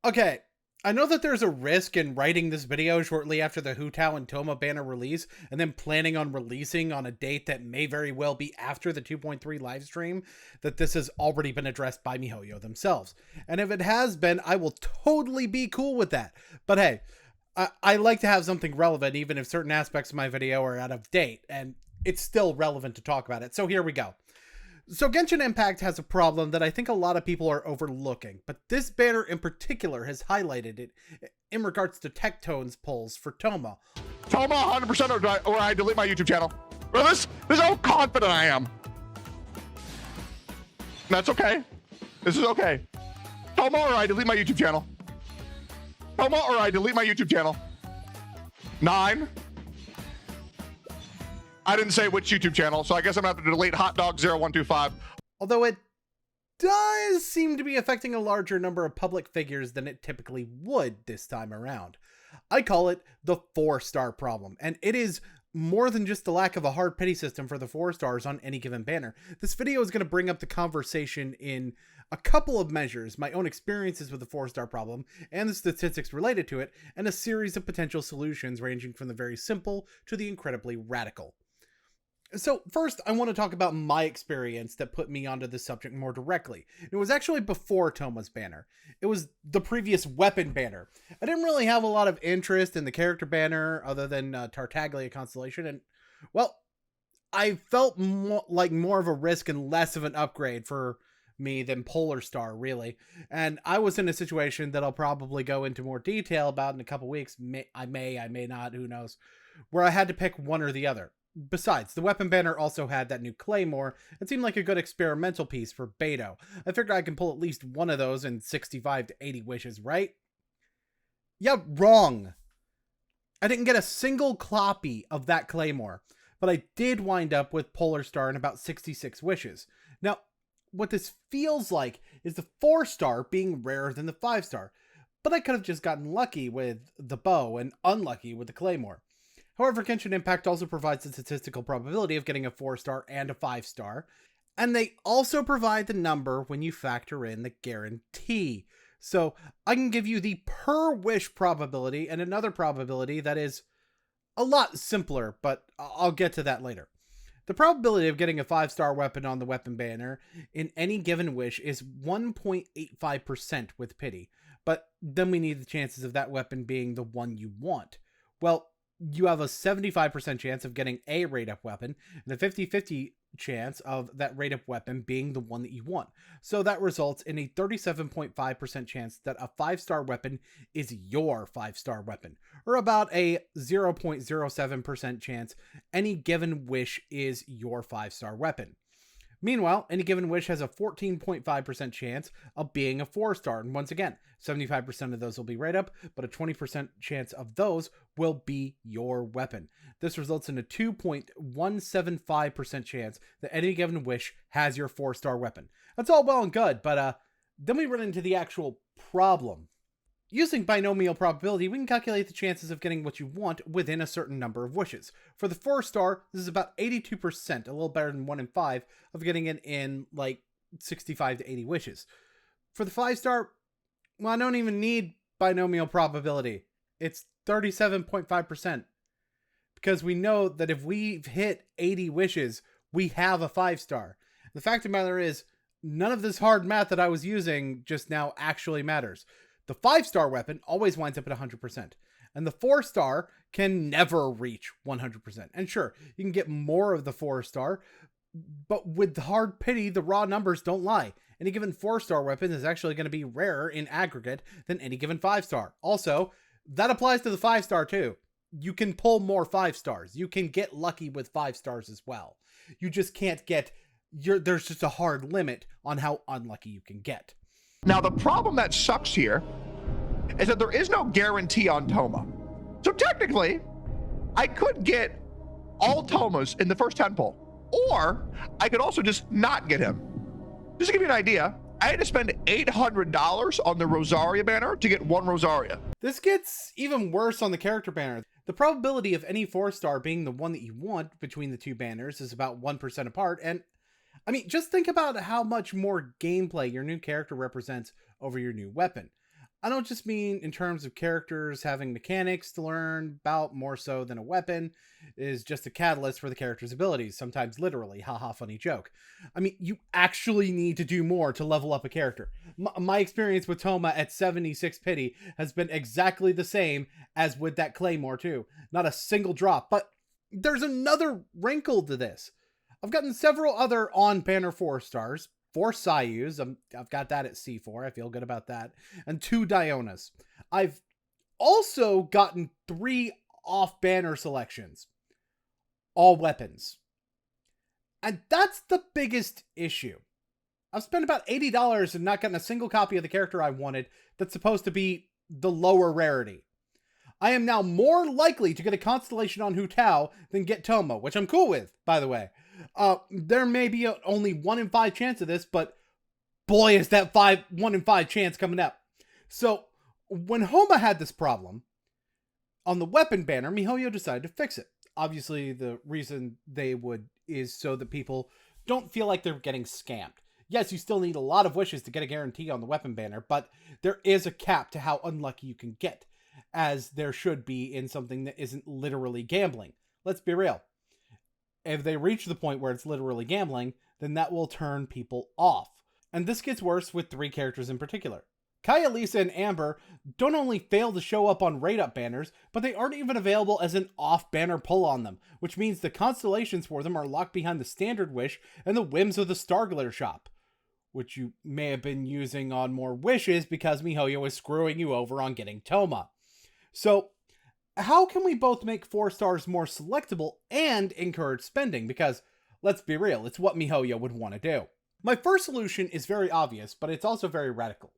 Okay, I know that there's a risk in writing this video shortly after the Hu Tao and Toma banner release, and then planning on releasing on a date that may very well be after the 2.3 livestream, that this has already been addressed by MiHoYo themselves. And if it has been, I will totally be cool with that. But hey, I like to have something relevant, even if certain aspects of my video are out of date, and it's still relevant to talk about it. So here we go. So Genshin Impact has a problem that I think a lot of people are overlooking, but this banner in particular has highlighted it in regards to Tectone's polls for Toma. Toma 100% or I delete my YouTube channel. Well, this is how confident I am. That's okay. This is okay. Toma or I delete my YouTube channel. Toma or I delete my YouTube channel. 9. I didn't say which YouTube channel, so I guess I'm going to have to delete hotdog0125. Although it does seem to be affecting a larger number of public figures than it typically would this time around. I call it the 4-star problem, and it is more than just the lack of a hard pity system for the 4 stars on any given banner. This video is going to bring up the conversation in a couple of measures, my own experiences with the 4-star problem and the statistics related to it, and a series of potential solutions ranging from the very simple to the incredibly radical. So first, I want to talk about my experience that put me onto this subject more directly. It was actually before Toma's banner. It was the previous weapon banner. I didn't really have a lot of interest in the character banner other than Tartaglia Constellation, and, well, I felt like more of a risk and less of an upgrade for me than Polar Star, really. And I was in a situation that I'll probably go into more detail about in a couple weeks. I may not, who knows, where I had to pick one or the other. Besides, the weapon banner also had that new claymore. It seemed like a good experimental piece for Beto. I figured I can pull at least one of those in 65 to 80 wishes, right? Yeah, wrong. I didn't get a single copy of that claymore, but I did wind up with Polar Star in about 66 wishes. Now, what this feels like is the 4-star being rarer than the 5-star, but I could have just gotten lucky with the bow and unlucky with the claymore. However, Genshin Impact also provides a statistical probability of getting a 4-star and a 5-star, and they also provide the number when you factor in the guarantee. So I can give you the per wish probability and another probability that is a lot simpler, but I'll get to that later. The probability of getting a 5-star weapon on the weapon banner in any given wish is 1.85% with pity, but then we need the chances of that weapon being the one you want. Well, you have a 75% chance of getting a rate-up weapon and a 50-50 chance of that rate-up weapon being the one that you want. So that results in a 37.5% chance that a 5-star weapon is your 5-star weapon, or about a 0.07% chance any given wish is your 5-star weapon. Meanwhile, any given wish has a 14.5% chance of being a 4-star, and once again, 75% of those will be rate up, but a 20% chance of those will be your weapon. This results in a 2.175% chance that any given wish has your 4-star weapon. That's all well and good, but then we run into the actual problem. Using binomial probability, we can calculate the chances of getting what you want within a certain number of wishes. For the 4-star, this is about 82%, a little better than 1 in 5, of getting it in like 65 to 80 wishes. For the 5-star, well, I don't even need binomial probability. It's 37.5%. Because we know that if we've hit 80 wishes, we have a 5-star. The fact of the matter is, none of this hard math that I was using just now actually matters. The 5-star weapon always winds up at 100%, and the 4-star can never reach 100%. And sure, you can get more of the 4-star, but with hard pity, the raw numbers don't lie. Any given 4-star weapon is actually going to be rarer in aggregate than any given 5-star. Also, that applies to the 5-star too. You can pull more 5-stars. You can get lucky with 5-stars as well. You just can't get, there's just a hard limit on how unlucky you can get. Now, the problem that sucks here is that there is no guarantee on Toma. So technically, I could get all Tomas in the first 10 pull, or I could also just not get him. Just to give you an idea, I had to spend $800 on the Rosaria banner to get one Rosaria. This gets even worse on the character banner. The probability of any 4-star being the one that you want between the two banners is about 1% apart, and I mean, just think about how much more gameplay your new character represents over your new weapon. I don't just mean in terms of characters having mechanics to learn about more so than a weapon is just a catalyst for the character's abilities, sometimes literally, haha, funny joke. I mean, you actually need to do more to level up a character. My experience with Toma at 76 pity has been exactly the same as with that Claymore too. Not a single drop, but there's another wrinkle to this. I've gotten several other on-banner 4 stars, 4 Sayus. I've got that at C4. I feel good about that. And 2 Dionas. I've also gotten 3 off-banner selections. All weapons. And that's the biggest issue. I've spent about $80 and not gotten a single copy of the character I wanted that's supposed to be the lower rarity. I am now more likely to get a constellation on Hu Tao than get Toma, which I'm cool with, by the way. There may be only 1 in 5 chance of this, but boy, is that 1 in 5 chance coming up. So when Homa had this problem, on the weapon banner, MiHoYo decided to fix it. Obviously, the reason they would is so that people don't feel like they're getting scammed. Yes, you still need a lot of wishes to get a guarantee on the weapon banner, but there is a cap to how unlucky you can get, as there should be in something that isn't literally gambling. Let's be real. If they reach the point where it's literally gambling, then that will turn people off. And this gets worse with 3 characters in particular. Kaya, Lisa, and Amber don't only fail to show up on rate-up banners, but they aren't even available as an off-banner pull on them, which means the constellations for them are locked behind the standard wish and the whims of the Starglitter shop, which you may have been using on more wishes because MiHoYo is screwing you over on getting Toma. So, how can we both make 4 stars more selectable and encourage spending? Because, let's be real, it's what MiHoYo would want to do. My first solution is very obvious, but it's also very radical.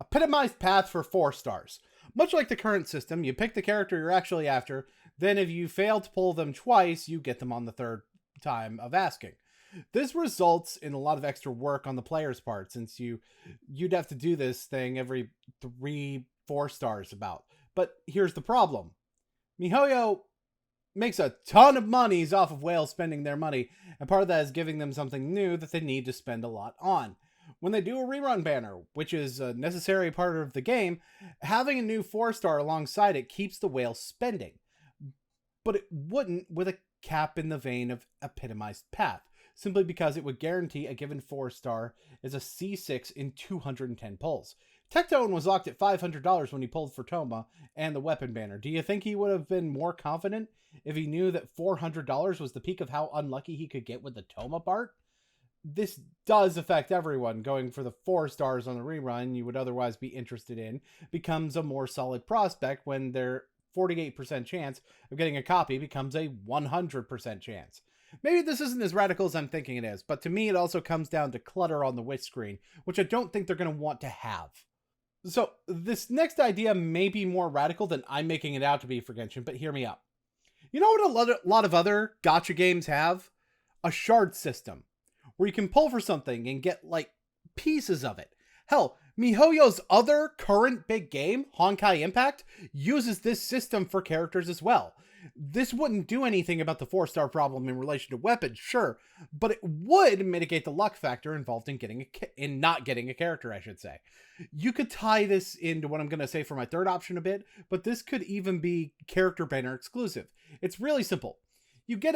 Epitomized path for 4 stars. Much like the current system, you pick the character you're actually after, then if you fail to pull them twice, you get them on the 3rd time of asking. This results in a lot of extra work on the player's part, since you'd have to do this thing every 3-4 stars about. But here's the problem. MiHoYo makes a ton of monies off of whales spending their money, and part of that is giving them something new that they need to spend a lot on. When they do a rerun banner, which is a necessary part of the game, having a new 4-star alongside it keeps the whale spending. But it wouldn't with a cap in the vein of epitomized path, simply because it would guarantee a given 4-star is a C6 in 210 pulls. Tectone was locked at $500 when he pulled for Toma and the weapon banner. Do you think he would have been more confident if he knew that $400 was the peak of how unlucky he could get with the Toma part? This does affect everyone. Going for the 4 stars on the rerun you would otherwise be interested in becomes a more solid prospect when their 48% chance of getting a copy becomes a 100% chance. Maybe this isn't as radical as I'm thinking it is, but to me it also comes down to clutter on the wish screen, which I don't think they're going to want to have. So this next idea may be more radical than I'm making it out to be for Genshin, but hear me out. You know what a lot of other gacha games have? A shard system, where you can pull for something and get, like, pieces of it. Hell, MiHoYo's other current big game, Honkai Impact, uses this system for characters as well. This wouldn't do anything about the 4-star problem in relation to weapons, sure, but it would mitigate the luck factor involved in not getting a character, I should say. You could tie this into what I'm going to say for my third option a bit, but this could even be character banner exclusive. It's really simple. You get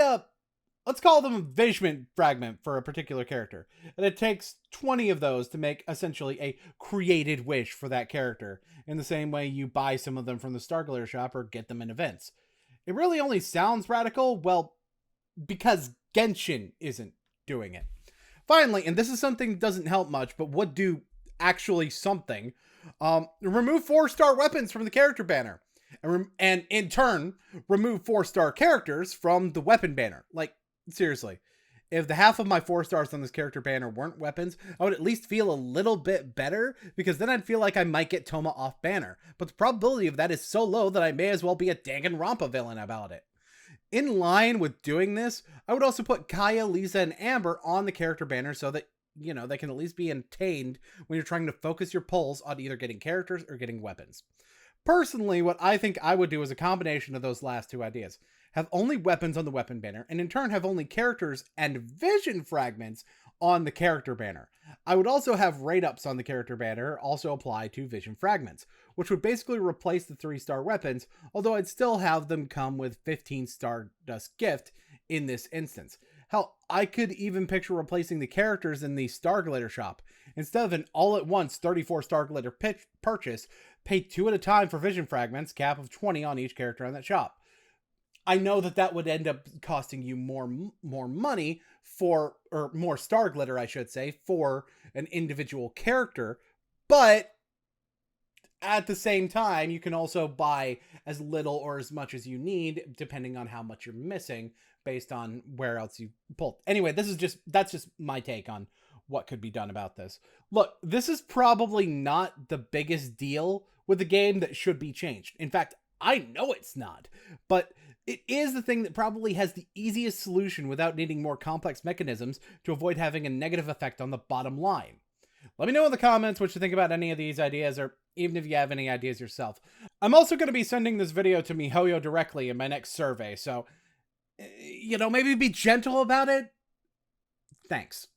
let's call them a vision fragment for a particular character, and it takes 20 of those to make essentially a created wish for that character, in the same way you buy some of them from the Starglitter shop or get them in events. It really only sounds radical, well, because Genshin isn't doing it. Finally, and this is something that doesn't help much, but would do actually something, remove 4-star weapons from the character banner. And in turn, remove 4-star characters from the weapon banner. Like, seriously, if the half of my 4 stars on this character banner weren't weapons, I would at least feel a little bit better, because then I'd feel like I might get Toma off banner. But the probability of that is so low that I may as well be a Danganronpa villain about it. In line with doing this, I would also put Kaya, Lisa, and Amber on the character banner so that, you know, they can at least be obtained when you're trying to focus your pulls on either getting characters or getting weapons. Personally, what I think I would do is a combination of those last 2 ideas. Have only weapons on the weapon banner, and in turn have only characters and vision fragments on the character banner. I would also have rate-ups on the character banner also apply to vision fragments. which would basically replace the 3-star weapons, although I'd still have them come with 15 Stardust gift in this instance. Hell, I could even picture replacing the characters in the Star Glitter shop. Instead of an all-at-once 34 Star Glitter purchase, pay 2 at a time for vision fragments, cap of 20 on each character on that shop. I know that would end up costing you more money for, or more Star Glitter, I should say, for an individual character, but at the same time, you can also buy as little or as much as you need, depending on how much you're missing, based on where else you pulled. Anyway, that's just my take on what could be done about this. Look, this is probably not the biggest deal with the game that should be changed. In fact, I know it's not, but it is the thing that probably has the easiest solution without needing more complex mechanisms to avoid having a negative effect on the bottom line. Let me know in the comments what you think about any of these ideas, or even if you have any ideas yourself. I'm also going to be sending this video to MiHoYo directly in my next survey, so, maybe be gentle about it. Thanks.